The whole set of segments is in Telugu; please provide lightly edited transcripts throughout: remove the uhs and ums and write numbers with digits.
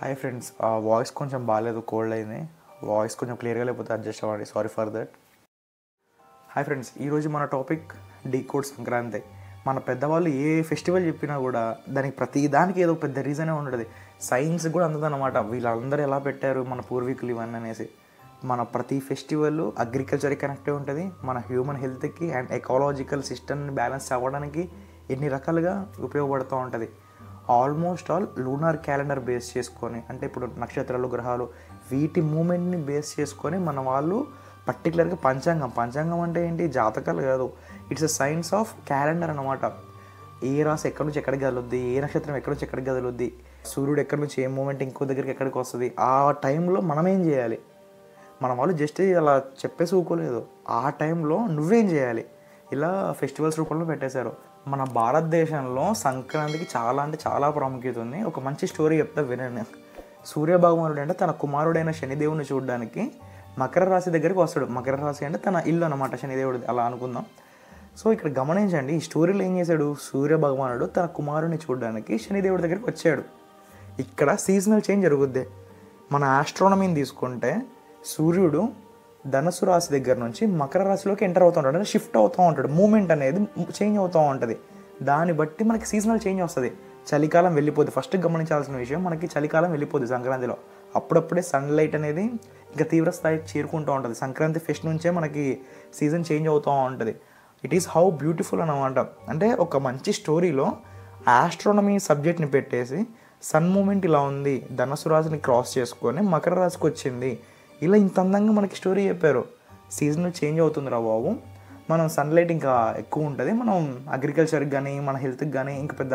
హాయ్ ఫ్రెండ్స్, వాయిస్ కొంచెం బాగాలేదు, కోల్డ్ అయింది. వాయిస్ కొంచెం క్లియర్గా లేకపోతే అడ్జస్ట్ అవ్వండి, sorry for that. Hi friends, ఈరోజు మన టాపిక్ డీకోడ్ సంక్రాంతి. మన పెద్దవాళ్ళు ఏ ఫెస్టివల్ చెప్పినా కూడా దానికి ప్రతి దానికి ఏదో పెద్ద రీజనే ఉంటుంది. సైన్స్ కూడా అందదన్నమాట, వీళ్ళందరూ ఎలా పెట్టారు మన పూర్వీకులు ఇవన్నీ అనేసి. మన ప్రతి ఫెస్టివల్ అగ్రికల్చర్కి కనెక్టే ఉంటుంది, మన హ్యూమన్ హెల్త్కి అండ్ ఎకాలజికల్ సిస్టమ్ని బ్యాలెన్స్ అవ్వడానికి ఎన్ని రకాలుగా ఉపయోగపడుతూ ఉంటుంది. Almost all lunar calendar base చేసుకొని, అంటే ఇప్పుడు నక్షత్రాలు, గ్రహాలు, వీటి మూమెంట్ని బేస్ చేసుకొని మన వాళ్ళు పర్టికులర్గా పంచాంగం అంటే ఏంటి, జాతకాలు కాదు, it's a science of calendar అనమాట. ఏ రాశి ఎక్కడి నుంచి ఎక్కడికి కదులుద్ది, ఏ నక్షత్రం ఎక్కడి నుంచి ఎక్కడికి కదులుద్ది, సూర్యుడు ఎక్కడి నుంచి ఏ మూమెంట్ ఇంకో దగ్గరికి ఎక్కడికి వస్తుంది, ఆ టైంలో మనం ఏం చేయాలి. మన వాళ్ళు జస్ట్ అలా చెప్పేసి ఊకోలేదు, ఆ టైంలో నువ్వేం చేయాలి, ఇలా ఫెస్టివల్స్ రూపంలో పెట్టేశారు. మన భారతదేశంలో సంక్రాంతికి చాలా అంటే చాలా ప్రాముఖ్యత ఉంది. ఒక మంచి స్టోరీ చెప్తా వినండి. సూర్యభగవానుడు అంటే తన కుమారుడైన శనిదేవుని చూడడానికి మకర రాశి దగ్గరికి వస్తాడు. మకర రాశి అంటే తన ఇల్లు అనమాట, శనిదేవుడిది అలా అనుకుందాం. సో ఇక్కడ గమనించండి, ఈ స్టోరీలో ఏం చేశాడు, సూర్యభగవానుడు తన కుమారుడిని చూడడానికి శనిదేవుడి దగ్గరికి వచ్చాడు. ఇక్కడ సీజనల్ చేంజ్ జరుగుద్ది. మన ఆస్ట్రానమీని తీసుకుంటే సూర్యుడు ధనుసు రాశి దగ్గర నుంచి మకర రాశిలోకి ఎంటర్ అవుతూ ఉంటాడు, అంటే షిఫ్ట్ అవుతూ ఉంటాడు, మూమెంట్ అనేది చేంజ్ అవుతూ ఉంటుంది. దాన్ని బట్టి మనకి సీజనల్ చేంజ్ వస్తుంది. చలికాలం వెళ్ళిపోద్ది. ఫస్ట్ గమనించాల్సిన విషయం, మనకి చలికాలం వెళ్ళిపోద్ది సంక్రాంతిలో. అప్పుడప్పుడే సన్లైట్ అనేది ఇంకా తీవ్ర స్థాయికి చేరుకుంటూ ఉంటుంది. సంక్రాంతి ఫెస్ట్ నుంచే మనకి సీజన్ చేంజ్ అవుతూ ఉంటుంది. ఇట్ ఈస్ హౌ బ్యూటిఫుల్ అనమాట. అంటే ఒక మంచి స్టోరీలో ఆస్ట్రానమీ సబ్జెక్ట్ని పెట్టేసి సన్ మూమెంట్ ఇలా ఉంది, ధనుసు రాశిని క్రాస్ చేసుకొని మకర రాశికి వచ్చింది, ఇలా ఇంత అందంగా మనకి స్టోరీ చెప్పారు. సీజన్ చేంజ్ అవుతుంది రా బాబు, మనం సన్లైట్ ఇంకా ఎక్కువ ఉంటుంది, మనం అగ్రికల్చర్కి కానీ మన హెల్త్కి కానీ ఇంకా పెద్ద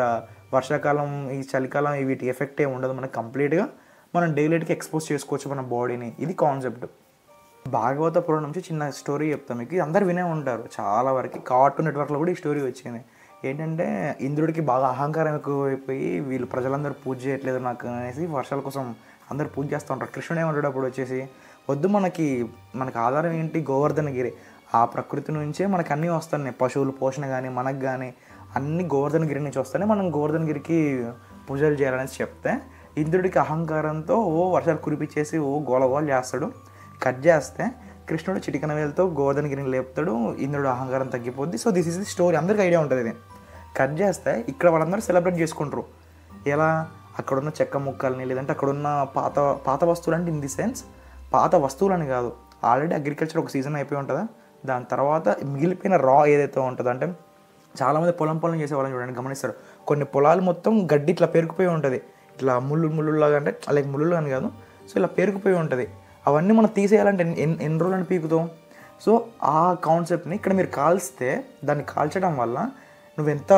వర్షాకాలం ఈ చలికాలం వీటి ఎఫెక్ట్ ఏమి ఉండదు, మనకి కంప్లీట్గా మనం డైలైట్కి ఎక్స్పోజ్ చేసుకోవచ్చు మన బాడీని. ఇది కాన్సెప్ట్. భాగవత పురాణం నుంచి చిన్న స్టోరీ చెప్తాను మీకు, అందరు వినే ఉంటారు చాలా వరకు. కార్టూన్ నెట్వర్క్లో కూడా ఈ స్టోరీ వచ్చింది. ఏంటంటే ఇంద్రుడికి బాగా అహంకారం ఎక్కువైపోయి వీళ్ళు ప్రజలందరూ పూజ చేయట్లేదు నాకు అనేసి వర్షాల కోసం అందరు పూజ చేస్తూ ఉంటారు. కృష్ణుడు ఏమంటాడు అప్పుడు వచ్చేసి, వద్దు, మనకి ఆధారం ఏంటి, గోవర్ధనగిరి. ఆ ప్రకృతి నుంచే మనకు అన్నీ వస్తున్నాయి, పశువులు పోషణ కానీ మనకు కానీ అన్నీ గోవర్ధనగిరి నుంచి వస్తాయి, మనం గోవర్ధనగిరికి పూజలు చేయాలనేసి చెప్తే ఇంద్రుడికి అహంకారంతో వర్షాలు కురిపించేసి గోలగోలు చేస్తాడు. కట్ చేస్తే కృష్ణుడు చిటికన వేలతో గోవర్ధనగిరిని లేపుతాడు, ఇంద్రుడు అహంకారం తగ్గిపోద్ది. So this is the story, అందరికీ ఐడియా ఉంటుంది ఇది. కట్ చేస్తే ఇక్కడ వాళ్ళందరూ సెలబ్రేట్ చేసుకుంటారు. ఎలా, అక్కడున్న చెక్క ముక్కల్ని, లేదంటే అక్కడున్న పాత వస్తువులు, అంటే ఇన్ ది సెన్స్ పాత వస్తువులని కాదు, ఆల్రెడీ అగ్రికల్చర్ ఒక సీజన్ అయిపోయి ఉంటుందా, దాని తర్వాత మిగిలిపోయిన రా ఏదైతే ఉంటుందో, అంటే చాలామంది పొలం చేసేవాళ్ళని చూడండి, గమనిస్తారు. కొన్ని పొలాలు మొత్తం గడ్డి ఇట్లా పేరుకుపోయి ఉంటుంది, ఇట్లా ముళ్ళులాగా, అంటే లైక్ ముళ్ళు అని కాదు, సో ఇలా పేరుకుపోయి ఉంటుంది. అవన్నీ మనం తీసేయాలంటే ఎన్ని రోజులని పీకుతాం. సో ఆ కాన్సెప్ట్ని ఇక్కడ మీరు కాల్స్తే, దాన్ని కాల్చడం వల్ల నువ్వెంత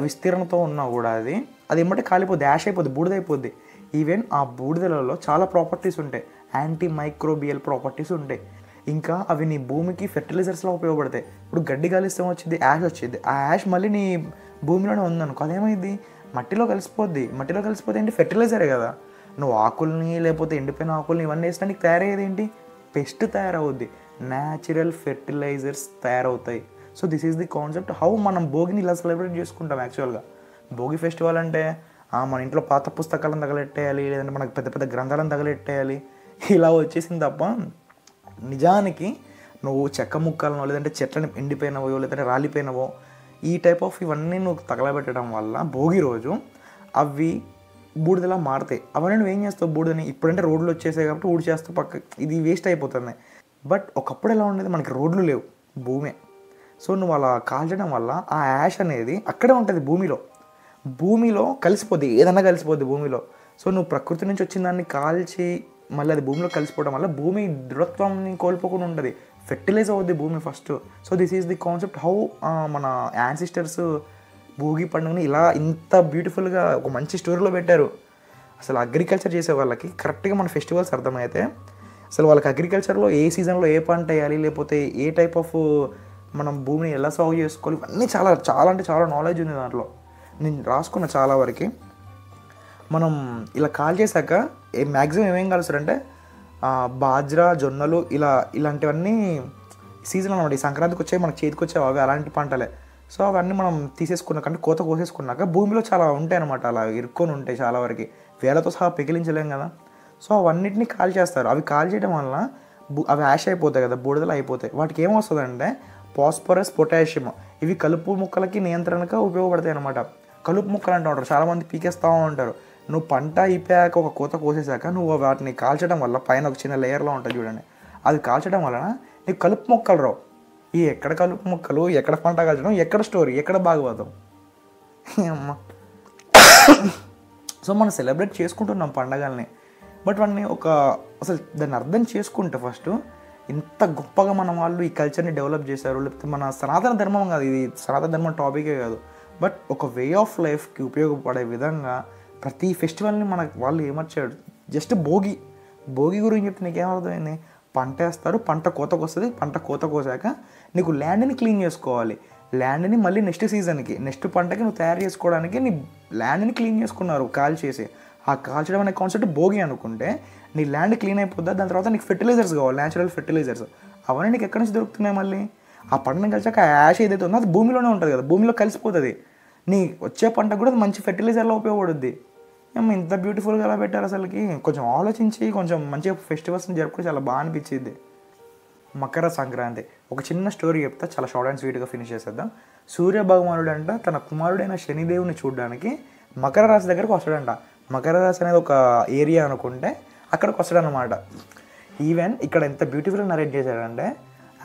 విస్తీర్ణతో ఉన్నా కూడా అది ఏమంటే కాలిపోద్ది, యాష్ అయిపోద్ది, బూడిదైపోద్ది. ఈవెన్ ఆ బూడిదలలో చాలా ప్రాపర్టీస్ ఉంటాయి, యాంటీ మైక్రోబియల్ ప్రాపర్టీస్ ఉంటాయి. ఇంకా అవి నీ భూమికి ఫెర్టిలైజర్స్లో ఉపయోగపడతాయి. ఇప్పుడు గడ్డి కాలిస్తే వచ్చింది, యాష్ వచ్చింది, ఆ యాష్ మళ్ళీ నీ భూమిలోనే ఉందనుకో, అదేమైంది, మట్టిలో కలిసిపోద్ది. మట్టిలో కలిసిపోతే ఏంటి, ఫెర్టిలైజరే కదా. నువ్వు ఆకుల్ని లేకపోతే ఎండిపోయిన ఆకుల్ని ఇవన్నీ వేసినా నీకు తయారయ్యేది ఏంటి, పెస్ట్ తయారవుద్ది, న్యాచురల్ ఫెర్టిలైజర్స్ తయారవుతాయి. So this is the concept how మనం భోగిని ఇలా సెలబ్రేట్ చేసుకుంటాం. యాక్చువల్గా భోగి ఫెస్టివల్ అంటే మన ఇంట్లో పాత పుస్తకాలను తగలెట్టేయాలి, లేదంటే మనకు పెద్ద పెద్ద గ్రంథాలను తగలెట్టేయాలి, ఇలా వచ్చేసింది తప్ప నిజానికి నువ్వు చెక్క ముక్కలను, లేదంటే చెట్లను ఎండిపోయినవో, లేదంటే రాలిపోయినవో, ఈ టైప్ ఆఫ్ ఇవన్నీ నువ్వు తగలబెట్టడం వల్ల భోగి రోజు అవి బూడిదలా మారుతాయి. అవన్నీ నువ్వు ఏం చేస్తావు, బూడిదని ఇప్పుడంటే రోడ్లు వచ్చేసాయి కాబట్టి ఊడి చేస్తావు, పక్క ఇది వేస్ట్ అయిపోతుంది. బట్ ఒకప్పుడు ఎలా ఉండేది, మనకి రోడ్లు లేవు, భూమే. సో నువ్వు అలా కాల్చడం వల్ల ఆ యాష్ అనేది అక్కడే ఉంటుంది, భూమిలో కలిసిపోద్ది, ఏదన్నా కలిసిపోద్ది భూమిలో. సో నువ్వు ప్రకృతి నుంచి వచ్చిన దాన్ని కాల్చి మళ్ళీ అది భూమిలో కలిసిపోవడం వల్ల భూమి దృఢత్వాన్ని కోల్పోకుండా ఉంటుంది, ఫెర్టిలైజ్ అవుద్ది భూమి first. So this is the concept how మన యాన్సిస్టర్స్ భోగి పండుగని ఇలా ఇంత బ్యూటిఫుల్గా ఒక మంచి స్టోరీలో పెట్టారు. అసలు అగ్రికల్చర్ చేసే వాళ్ళకి కరెక్ట్గా మన ఫెస్టివల్స్ అర్థమైతే అసలు వాళ్ళకి అగ్రికల్చర్లో ఏ సీజన్లో ఏ పంట వేయాలి, లేకపోతే ఏ టైప్ ఆఫ్ మనం భూమిని ఎలా సాగు చేసుకోవాలి, ఇవన్నీ చాలా చాలా అంటే చాలా నాలెడ్జ్ ఉంది దాంట్లో. నేను రాసుకున్న చాలా వరకు. మనం ఇలా కాల్ చేశాక మ్యాక్సిమం ఏమేం కలుస్తారంటే బాజ్రా, జొన్నలు, ఇలాంటివన్నీ సీజన్ అనమాట. ఈ సంక్రాంతికి వచ్చాయి, మనకు చేతికి వచ్చావు అవి అలాంటి పంటలే. సో అవన్నీ మనం తీసేసుకున్నాక అంటే కోత కోసేసుకున్నాక భూమిలో చాలా ఉంటాయి అనమాట, అలా ఇరుక్కొని ఉంటాయి చాలా వరకు, వేలతో సహా పెకిలించలేం కదా. సో అవన్నిటిని కాల్ చేస్తారు. అవి కాల్ చేయడం వల్ల అవి యాష్ అయిపోతాయి కదా, బూడిదలు అయిపోతాయి. వాటికి ఏమొస్తుందంటే ఫాస్ఫరస్, పొటాషియం, ఇవి కలుపు మొక్కలకి నియంత్రణగా ఉపయోగపడతాయి అనమాట. కలుపు మొక్కలు అంటూ ఉంటారు, చాలామంది పీకేస్తూ ఉంటారు. నువ్వు పంట అయిపోయాక ఒక కోత కోసేసాక నువ్వు వాటిని కాల్చడం వల్ల పైన ఒక చిన్న లేయర్లో ఉంటుంది చూడండి, అది కాల్చడం వలన నీకు కలుపు మొక్కలు రావు. ఈ ఎక్కడ కలుపు మొక్కలు, ఎక్కడ పంట కాల్చడం, ఎక్కడ స్టోరీ, ఎక్కడ భాగవతం అమ్మ. సో మనం సెలబ్రేట్ చేసుకుంటున్నాం పండగల్ని, బట్ వాడిని అసలు దాన్ని అర్థం చేసుకుంటే ఫస్ట్ ఇంత గొప్పగా మన వాళ్ళు ఈ కల్చర్ని డెవలప్ చేశారు. లేకపోతే మన సనాతన ధర్మం కాదు, ఇది సనాతన ధర్మం టాపికే కాదు, బట్ ఒక వే ఆఫ్ లైఫ్కి ఉపయోగపడే విధంగా ప్రతి ఫెస్టివల్ని మన వాళ్ళు ఏమర్చాడు. జస్ట్ భోగి గురించి చెప్తే నీకేమర్థమైంది, పంట వేస్తారు, పంట కోతకు వస్తుంది, పంట కోత కోసాక నీకు ల్యాండ్ని క్లీన్ చేసుకోవాలి. ల్యాండ్ని మళ్ళీ నెక్స్ట్ సీజన్కి, నెక్స్ట్ పంటకి నువ్వు తయారు చేసుకోవడానికి నీ ల్యాండ్ని క్లీన్ చేసుకున్నారు కాల్ చేసి. ఆ కాల్చడం అనే కాన్సెప్ట్ భోగి అనుకుంటే నీ ల్యాండ్ క్లీన్ అయిపోద్దా, దాని తర్వాత నీకు ఫెర్టిలైజర్స్ కావాలి, న్యాచురల్ ఫెర్టిలైజర్స్. అవన్నీ నీకు ఎక్కడి నుంచి దొరుకుతున్నాయి మళ్ళీ? ఆ పంటను కలిసాక ఆ యాష్ ఏదైతే ఉందో అది భూమిలోనే ఉంటుంది కదా, భూమిలో కలిసిపోతుంది. నీ వచ్చే పంటకు కూడా మంచి ఫెర్టిలైజర్లో ఉపయోగపడుద్ది. ఇంత బ్యూటిఫుల్గా ఎలా పెట్టారు అసలుకి? కొంచెం ఆలోచించి కొంచెం మంచిగా ఫెస్టివల్స్ని జరుపుకుంటే చాలా బాగా అనిపించింది. మకర సంక్రాంతి ఒక చిన్న స్టోరీ చెప్తా, చాలా షార్ట్ అండ్ స్వీట్గా ఫినిష్ చేసేద్దాం. సూర్య భగవానుడు అంట తన కుమారుడైన శనిదేవుని చూడడానికి మకర రాశి దగ్గరకు వస్తాడంట. మకర రాశి అనేది ఒక ఏరియా అనుకుంటే అక్కడికి వస్తాడనమాట. ఈవెన్ ఇక్కడ ఎంత బ్యూటిఫుల్గా నరేట్ చేశాడంటే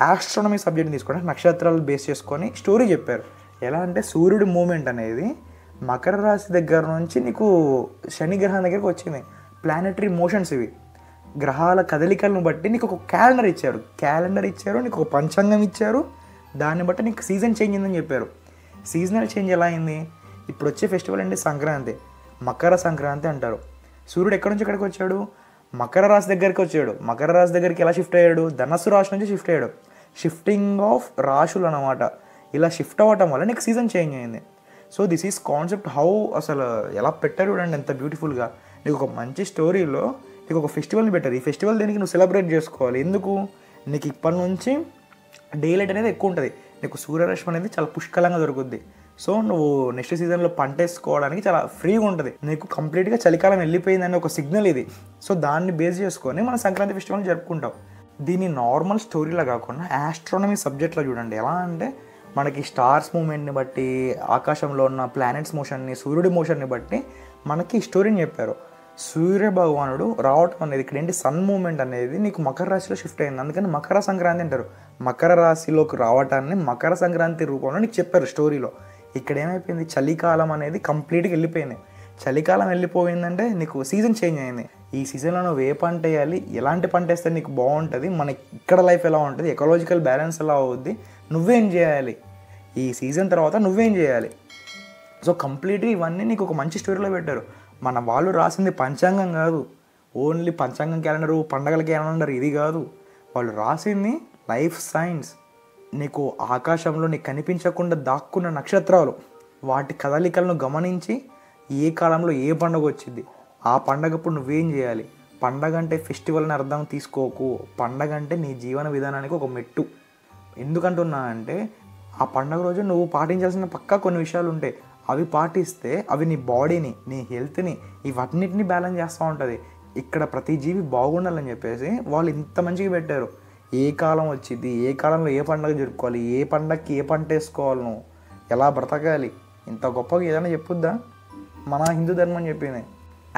ఆస్ట్రానమీ సబ్జెక్ట్ని తీసుకుంటే నక్షత్రాలు బేస్ చేసుకొని స్టోరీ చెప్పారు. ఎలా అంటే సూర్యుడి మూమెంట్ అనేది మకర రాశి దగ్గర నుంచి నీకు శని గ్రహం దగ్గరికి వచ్చింది. ప్లానెటరీ మోషన్స్ ఇవి, గ్రహాల కదలికలను బట్టి నీకు ఒక క్యాలెండర్ ఇచ్చారు, నీకు ఒక పంచాంగం ఇచ్చారు. దాన్ని బట్టి నీకు సీజన్ చేంజ్ అయిందని చెప్పారు. సీజనల్ చేంజ్ ఎలా అయింది? ఇప్పుడు వచ్చే ఫెస్టివల్ అంటే సంక్రాంతి, మకర సంక్రాంతి అంటారు. సూర్యుడు ఎక్కడి నుంచి ఎక్కడికి వచ్చాడు? మకర రాశి దగ్గరికి వచ్చాడు. మకర రాశి దగ్గరికి ఎలా షిఫ్ట్ అయ్యాడు? ధనస్సు రాశి నుంచి షిఫ్ట్ అయ్యాడు. షిఫ్టింగ్ ఆఫ్ రాశులు అనమాట. ఇలా షిఫ్ట్ అవ్వటం వల్ల నీకు సీజన్ చేంజ్ అయింది. So this is concept. How అసలు ఎలా పెట్టారు చూడండి ఎంత బ్యూటిఫుల్గా. నీకు ఒక మంచి స్టోరీలో నీకు ఒక ఫెస్టివల్ని పెట్టారు. ఈ ఫెస్టివల్ దేనికి నువ్వు సెలబ్రేట్ చేసుకోవాలి. ఎందుకు? నీకు ఇప్పటి నుంచి డే లైట్ అనేది ఎక్కువ ఉంటుంది, నీకు సూర్యరశ్మి అనేది చాలా పుష్కలంగా దొరుకుద్ది. సో నువ్వు నెక్స్ట్ సీజన్లో పంట వేసుకోవడానికి చాలా ఫ్రీగా ఉంటుంది. నీకు కంప్లీట్గా చలికాలం వెళ్ళిపోయిందని ఒక సిగ్నల్ ఇది. సో దాన్ని బేస్ చేసుకొని మన సంక్రాంతి ఫెస్టివల్ని జరుపుకుంటాం. దీన్ని నార్మల్ స్టోరీలా కాకుండా ఆస్ట్రానమీ సబ్జెక్ట్లో చూడండి. ఎలా అంటే మనకి స్టార్స్ మూమెంట్ని బట్టి, ఆకాశంలో ఉన్న ప్లానెట్స్ మోషన్ని, సూర్యుడి మోషన్ని బట్టి మనకి స్టోరీని చెప్పారు. సూర్య భగవానుడు రావటం అనేది ఇక్కడ ఏంటి, సన్ మూమెంట్ అనేది నీకు మకర రాశిలో షిఫ్ట్ అయింది. అందుకని మకర సంక్రాంతి అంటారు. మకర రాశిలోకి రావటాన్ని మకర సంక్రాంతి రూపంలో నీకు చెప్పారు స్టోరీలో. ఇక్కడ ఏమైపోయింది, చలికాలం అనేది కంప్లీట్గా వెళ్ళిపోయింది. చలికాలం వెళ్ళిపోయిందంటే నీకు సీజన్ చేంజ్ అయింది. ఈ సీజన్లో నువ్వు ఏ పంట వేయాలి, ఎలాంటి పంట వేస్తే నీకు బాగుంటుంది, మన ఇక్కడ లైఫ్ ఎలా ఉంటుంది, ఎకలాజికల్ బ్యాలెన్స్ ఎలా అవుద్ది, నువ్వేం చేయాలి, ఈ సీజన్ తర్వాత నువ్వేం చేయాలి. సో కంప్లీట్గా ఇవన్నీ నీకు ఒక మంచి స్టోరీలో పెట్టారు. మన వాళ్ళు రాసింది పంచాంగం కాదు, ఓన్లీ పంచాంగం క్యాలెండరు, పండగల క్యాలెండర్ ఇది కాదు. వాళ్ళు రాసింది లైఫ్ సైన్స్. నీకు ఆకాశంలో నీకు కనిపించకుండా దాక్కున్న నక్షత్రాలు, వాటి కదలికలను గమనించి ఏ కాలంలో ఏ పండుగ వచ్చింది, ఆ పండగప్పుడు నువ్వేం చేయాలి. పండగ అంటే ఫెస్టివల్ అని అర్థం తీసుకోకు. పండగ అంటే నీ జీవన విధానానికి ఒక మెట్టు. ఎందుకంటున్నా అంటే ఆ పండగ రోజు నువ్వు పాటించాల్సిన పక్కా కొన్ని విషయాలు ఉంటాయి. అవి పాటిస్తే అవి నీ బాడీని, నీ హెల్త్ని, ఇవన్నిటిని బ్యాలెన్స్ చేస్తూ ఉంటుంది. ఇక్కడ ప్రతి జీవి బాగుండాలని చెప్పేసి వాళ్ళు ఇంత మంచిగా పెట్టారు. ఏ కాలం వచ్చింది, ఏ కాలంలో ఏ పండుగ జరుపుకోవాలి, ఏ పండగకి ఏ పంట వేసుకోవాలి, నువ్వు ఎలా బ్రతకాలి, ఇంత గొప్పగా ఏదైనా చెప్పుద్దా? మన హిందూ ధర్మం చెప్పింది.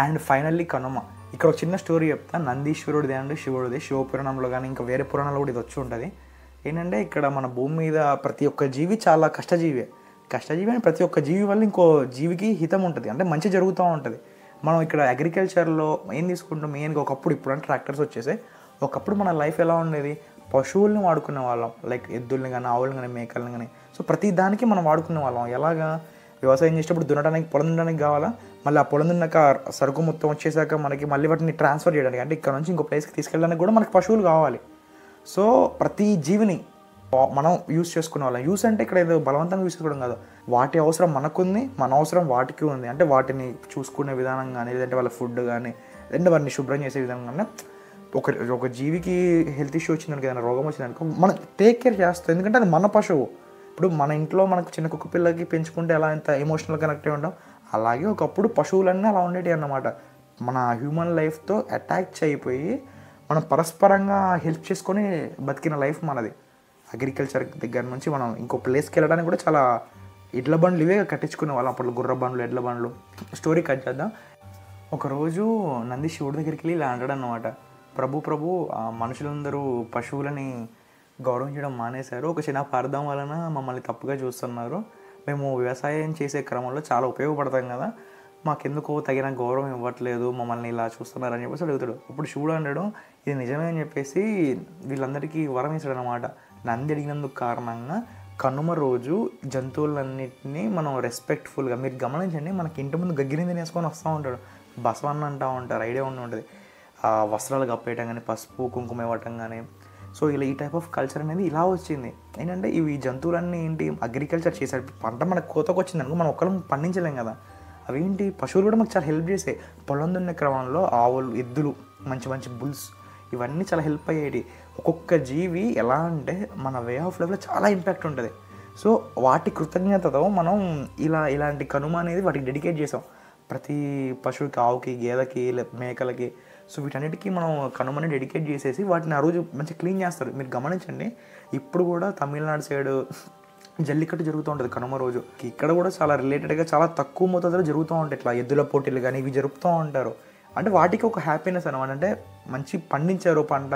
And finally Kanuma. ఇక్కడ ఒక చిన్న స్టోరీ చెప్తా. నందీశ్వరుడిది అండ్ శివుడిది, శివపురాణంలో కానీ ఇంకా వేరే పురాణంలో కూడా ఇది వచ్చి ఉంటుంది. ఏంటంటే ఇక్కడ మన భూమి మీద ప్రతి ఒక్క జీవి చాలా కష్టజీవి అని ప్రతి ఒక్క జీవి వల్ల ఇంకో జీవికి హితం ఉంటుంది, అంటే మంచి జరుగుతూ ఉంటుంది. మనం ఇక్కడ అగ్రికల్చర్లో ఏం తీసుకుంటాం మెయిన్గా, ఒకప్పుడు, ఇప్పుడు అంటే ట్రాక్టర్స్ వచ్చేసాయి. ఒకప్పుడు మన లైఫ్ ఎలా ఉండేది, పశువుల్ని వాడుకునే వాళ్ళం, లైక్ ఎద్దుల్ని కానీ, ఆవుల్ని కానీ, మేకల్ని కానీ. సో ప్రతి దానికి మనం వాడుకునే వాళ్ళం. ఎలాగా, వ్యవసాయం చేసేటప్పుడు దున్నడానికి, పొలం దున్నడానికి కావాలా, మళ్ళీ ఆ పొలం దున్నాక సరుకు మొత్తం వచ్చేసాక మనకి మళ్ళీ వాటిని ట్రాన్స్ఫర్ చేయడానికి, అంటే ఇక్కడ నుంచి ఇంకో ప్లేస్కి తీసుకెళ్ళడానికి కూడా మనకి పశువులు కావాలి. సో ప్రతి జీవిని మనం యూస్ చేసుకునే వాళ్ళం. యూస్ అంటే ఇక్కడ ఏదో బలవంతంగా యూస్ చేసుకోవడం కాదు, వాటి అవసరం మనకుంది, మన అవసరం వాటికి ఉంది. అంటే వాటిని చూసుకునే విధానం కానీ, లేదంటే వాళ్ళ ఫుడ్ కానీ, లేదంటే వాటిని శుభ్రం చేసే విధానం కానీ, ఒక జీవికి హెల్త్ ఇష్యూ వచ్చిందనుకో, ఏదైనా రోగం వచ్చిందనుకో మనం టేక్ కేర్ చేస్తాం, ఎందుకంటే అది మన పశువు. ఇప్పుడు మన ఇంట్లో మనకు చిన్న కుక్క పిల్లకి పెంచుకుంటే ఎలా ఎంత ఎమోషనల్ కనెక్ట్ అయి ఉంటాం, అలాగే ఒకప్పుడు పశువులన్నీ అలా ఉండేవి అన్నమాట. మన హ్యూమన్ లైఫ్తో అటాచ్ అయిపోయి మనం పరస్పరంగా హెల్ప్ చేసుకొని బతికిన లైఫ్ మనది. అగ్రికల్చర్ దగ్గర నుంచి మనం ఇంకో ప్లేస్కి వెళ్ళడానికి కూడా చాలా ఎడ్ల బండ్లు ఇవే కట్టించుకునే వాళ్ళం అప్పుడు, గుర్ర బండ్లు, ఎడ్ల బండ్లు. స్టోరీ కట్ చేద్దాం. ఒకరోజు నంది శివుడి దగ్గరికి వెళ్ళి ఇలా అంటాడు అన్నమాట, ప్రభు మనుషులందరూ పశువులని గౌరవించడం మానేశారు, ఒక చిన్న అపార్థం వలన మమ్మల్ని తప్పుగా చూస్తున్నారు, మేము వ్యవసాయం చేసే క్రమంలో చాలా ఉపయోగపడతాం కదా, మాకెందుకో తగిన గౌరవం ఇవ్వట్లేదు, మమ్మల్ని ఇలా చూస్తున్నారని చెప్పేసి అడుగుతాడు. అప్పుడు శివుడు అన్నాడు, ఇది నిజమే అని చెప్పేసి వీళ్ళందరికీ వరం వేసాడు అనమాట. నంది అడిగినందుకు కారణంగా కనుమ రోజు జంతువులన్నింటినీ మనం రెస్పెక్ట్ఫుల్గా, మీరు గమనించండి, మనకి ఇంటి ముందు గగ్గిరిందని వేసుకొని వస్తూ ఉంటాడు, బసవన్న అంటూ ఉంటారు, ఐడియా ఉండి ఉంటుంది, వస్త్రాలు కప్పేయటం కానీ, పసుపు కుంకుమ ఇవ్వటం కానీ. సో ఇలా ఈ టైప్ ఆఫ్ కల్చర్ అనేది ఇలా వచ్చింది. ఏంటంటే ఇవి జంతువులన్నీ ఏంటి, అగ్రికల్చర్ చేశారు, పంట మనకు కోతకు వచ్చింది అనుకో, మనం ఒక్కరం పండించలేం కదా, అవేంటి పశువులు కూడా మాకు చాలా హెల్ప్ చేసాయి. పొలం దున్నే క్రమంలో ఆవులు, ఎద్దులు, మంచి మంచి బుల్స్, ఇవన్నీ చాలా హెల్ప్ అయ్యేవి. ఒక్కొక్క జీవి ఎలా అంటే మన వే ఆఫ్ లైఫ్లో చాలా ఇంపాక్ట్ ఉంటుంది. సో వాటి కృతజ్ఞతతో మనం ఇలాంటి కనుమ అనేది వాటికి డెడికేట్ చేసాం. ప్రతి పశువుకి, ఆవుకి, గేదెకి, మేకలకి, సో వీటన్నిటికీ మనం కనుమని డెడికేట్ చేసేసి వాటిని ఆ రోజు మంచిగా క్లీన్ చేస్తారు. మీరు గమనించండి, ఇప్పుడు కూడా తమిళనాడు సైడ్ జల్లికట్టు జరుగుతూ ఉంటుంది కనుమ రోజు. ఇక్కడ కూడా చాలా రిలేటెడ్గా చాలా తక్కువ మోతాదులో జరుగుతూ ఉంటాయి ఇట్లా ఎద్దుల పోటీలు కానీ, ఇవి జరుపుతూ ఉంటారు. అంటే వాటికి ఒక హ్యాపీనెస్ అనమాట, అంటే మంచి పండించారు పంట,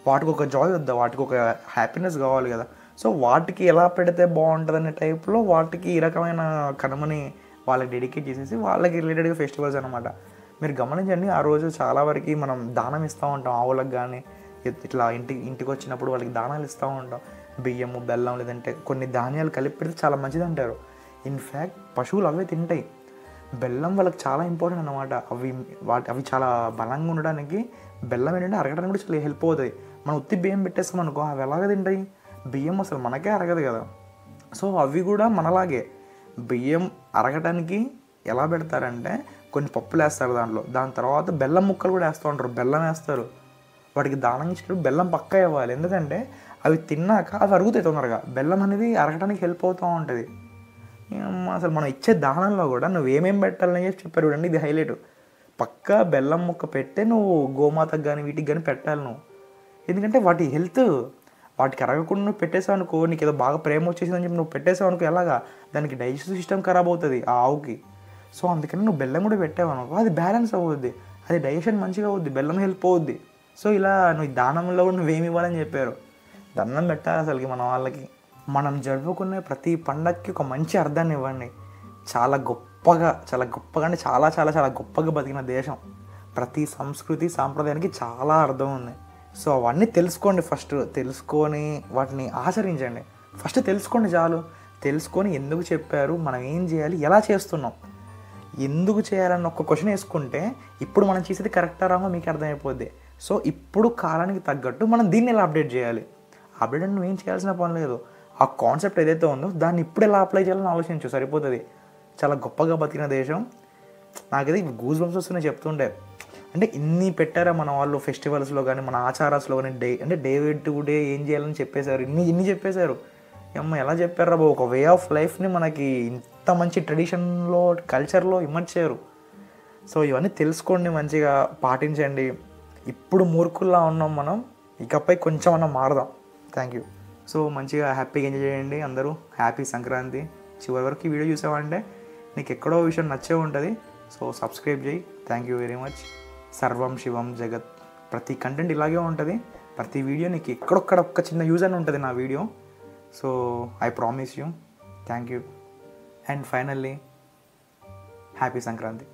వాటికి ఒక జాయ్ వద్దా, వాటికి ఒక హ్యాపీనెస్ కావాలి కదా. సో వాటికి ఎలా పెడితే బాగుంటుంది అనే టైప్లో వాటికి ఈ రకమైన కనుమని వాళ్ళకి డెడికేట్ చేసేసి వాళ్ళకి రిలేటెడ్గా ఫెస్టివల్స్ అనమాట. మీరు గమనించండి, ఆ రోజు చాలా వరకు మనం దానం ఇస్తూ ఉంటాం ఆవులకు కానీ, ఇట్లా ఇంటికి వచ్చినప్పుడు వాళ్ళకి దానాలు ఇస్తూ ఉంటాం, బియ్యము, బెల్లం, లేదంటే కొన్ని ధాన్యాలు కలిపి పెడితే చాలా మంచిది అంటారు. ఇన్ఫ్యాక్ట్ పశువులు అవే తింటాయి. బెల్లం వాళ్ళకి చాలా ఇంపార్టెంట్ అన్నమాట. అవి చాలా బలంగా ఉండడానికి బెల్లం ఏంటంటే అరగడానికి కూడా చాలా హెల్ప్ అవుతుంది. మనం ఉత్తి బియ్యం పెట్టేస్తాం అనుకో, అవి ఎలాగ తింటాయి, బియ్యం అసలు మనకే అరగదు కదా. సో అవి కూడా మనలాగే బియ్యం అరగటానికి ఎలా పెడతారంటే కొన్ని పప్పులు వేస్తారు దాని తర్వాత బెల్లం ముక్కలు కూడా వేస్తూ ఉంటారు, బెల్లం వేస్తారు. వాటికి దానం ఇచ్చినప్పుడు బెల్లం పక్కా ఇవ్వాలి, ఎందుకంటే అవి తిన్నాక అవి అరుగుతాయి తొందరగా, బెల్లం అనేది అరగడానికి హెల్ప్ అవుతూ ఉంటుంది. అసలు మనం ఇచ్చే దానంలో కూడా నువ్వు ఏమేమి పెట్టాలని చెప్పారు చూడండి, ఇది హైలైట్. పక్కా బెల్లం ముక్క పెట్టే నువ్వు గోమాతకు కానీ వీటికి కానీ పెట్టాలి నువ్వు, ఎందుకంటే వాటి హెల్త్, వాటికి అరగకుండా నువ్వు పెట్టేసావు అనుకో, నీకు ఏదో బాగా ప్రేమ వచ్చేసిందని చెప్పి నువ్వు పెట్టేసావు అనుకో, ఎలాగా దానికి డైజెస్టివ్ సిస్టమ్ ఖరాబ్ అవుతుంది ఆ ఆవుకి. సో అందుకని నువ్వు బెల్లం కూడా పెట్టావు అనుకో, అది బ్యాలెన్స్ అవుద్ది, అది డైజెషన్ మంచిగా అవుద్ది, బెల్లం హెల్ప్ అవుద్ది. సో ఇలా నువ్వు దానంలో కూడా నువ్వేమి ఇవ్వాలని చెప్పారు, దండం పెట్టాలి అసలుకి మన వాళ్ళకి. మనం జరుపుకునే ప్రతి పండగకి ఒక మంచి అర్థాన్ని ఇవ్వండి. చాలా గొప్పగా అంటే చాలా చాలా చాలా గొప్పగా బతికిన దేశం. ప్రతి సంస్కృతి సాంప్రదాయానికి చాలా అర్థం ఉంది. సో అవన్నీ తెలుసుకోండి, ఫస్ట్ తెలుసుకొని వాటిని ఆచరించండి. ఫస్ట్ తెలుసుకోండి చాలు, తెలుసుకొని ఎందుకు చెప్పారు, మనం ఏం చేయాలి, ఎలా చేస్తున్నాం, ఎందుకు చేయాలన్న ఒక క్వశ్చన్ వేసుకుంటే ఇప్పుడు మనం చేసేది కరెక్టా రామో మీకు అర్థమైపోద్ది. సో ఇప్పుడు కాలానికి తగ్గట్టు మనం దీన్ని ఎలా అప్డేట్ చేయాలి, అప్డేట్ అంటే నువ్వేం చేయాల్సిన పని లేదు, ఆ కాన్సెప్ట్ ఏదైతే ఉందో దాన్ని ఇప్పుడు ఎలా అప్లై చేయాలని ఆలోచించు, సరిపోతుంది. చాలా గొప్పగా బతికిన దేశం. నాకైతే గూస్ బంప్స్ వస్తున్నాయి చెప్తుండే, అంటే ఇన్ని పెట్టారా మన వాళ్ళు ఫెస్టివల్స్లో కానీ, మన ఆచారాస్లో కానీ, డే టు డే ఏం చేయాలని చెప్పేశారు, ఇన్ని చెప్పేశారు. అమ్మ ఎలా చెప్పారా బాబు, ఒక వే ఆఫ్ లైఫ్ని మనకి ఇంత మంచి ట్రెడిషన్లో, కల్చర్లో ఇమర్చారు. సో ఇవన్నీ తెలుసుకోండి, మంచిగా పాటించండి. ఇప్పుడు మూర్ఖుల్లా ఉన్నాం మనం, ఇకపై కొంచెం అన్న మారదాం. Thank you. సో మంచిగా హ్యాపీగా ఎంజాయ్ చేయండి అందరూ. హ్యాపీ సంక్రాంతి. చివరి వరకు ఈ వీడియో చూసామంటే నీకు ఎక్కడో విషయం నచ్చే ఉంటుంది. సో సబ్స్క్రైబ్ చేయి. Thank you very much. సర్వం శివం జగత్. ప్రతి కంటెంట్ ఇలాగే ఉంటుంది, ప్రతి వీడియో నీకు ఎక్కడొక్కడ ఒక్క చిన్న యూజ్ అని ఉంటుంది నా video. So I promise you. Thank you. And finally happy Sankranti.